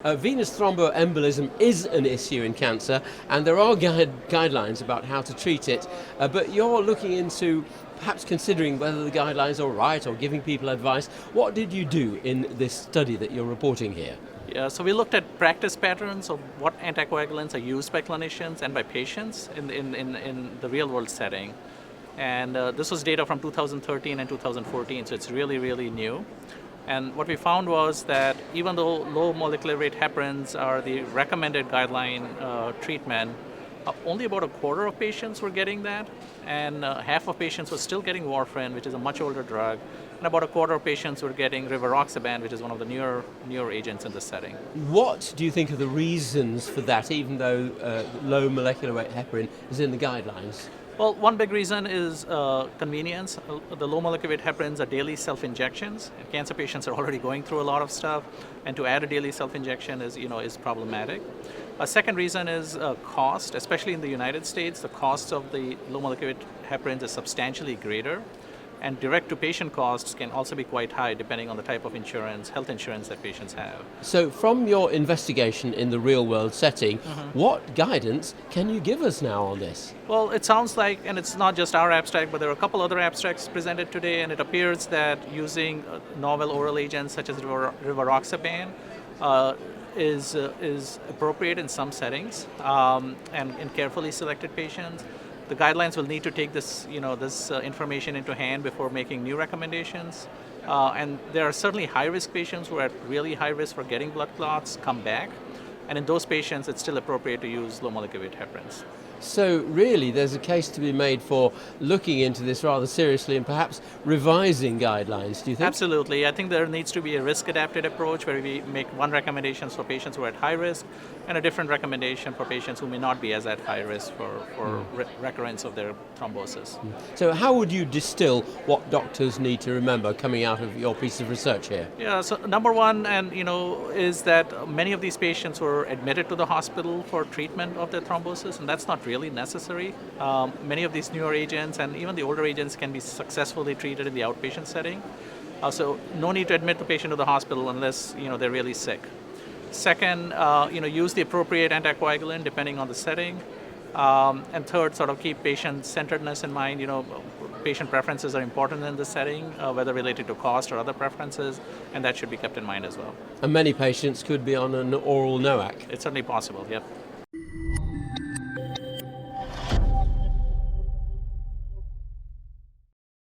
Venous thromboembolism is an issue in cancer, and there are guidelines about how to treat it, but you're looking into perhaps considering whether the guidelines are right or giving people advice. What did you do in this study that you're reporting here? Yeah, so we looked at practice patterns of what anticoagulants are used by clinicians and by patients in the real world setting. And this was data from 2013 and 2014, so it's really, really new. And what we found was that even though low molecular weight heparins are the recommended guideline treatment, only about a quarter of patients were getting that, and half of patients were still getting warfarin, which is a much older drug, and about a quarter of patients were getting rivaroxaban, which is one of the newer agents in this setting. What do you think are the reasons for that, even though low molecular weight heparin is in the guidelines? Well, one big reason is convenience. The low molecular weight heparins are daily self-injections. Cancer patients are already going through a lot of stuff, and to add a daily self-injection is problematic. A second reason is cost, especially in the United States. The cost of the low molecular weight heparins is substantially greater, and direct-to-patient costs can also be quite high depending on the type of insurance, health insurance that patients have. So from your investigation in the real-world setting, what guidance can you give us now on this? Well, it sounds like, and it's not just our abstract, but there are a couple other abstracts presented today, and it appears that using novel oral agents such as rivaroxaban is appropriate in some settings and in carefully selected patients. The guidelines will need to take this information into hand before making new recommendations. And there are certainly high-risk patients who are at really high risk for getting blood clots come back. And in those patients, it's still appropriate to use low molecular weight heparins. So really, there's a case to be made for looking into this rather seriously and perhaps revising guidelines, do you think? Absolutely. I think there needs to be a risk-adapted approach where we make one recommendation for patients who are at high risk and a different recommendation for patients who may not be as at high risk for recurrence of their thrombosis. So how would you distill what doctors need to remember coming out of your piece of research here? Yeah, so number one, is that many of these patients were admitted to the hospital for treatment of their thrombosis, and that's not really necessary. Many of these newer agents and even the older agents can be successfully treated in the outpatient setting. So no need to admit the patient to the hospital unless they're really sick. Second, use the appropriate anticoagulant depending on the setting. And third, sort of keep patient centeredness in mind. Patient preferences are important in this setting, whether related to cost or other preferences, and that should be kept in mind as well. And many patients could be on an oral NOAC. It's certainly possible, yep.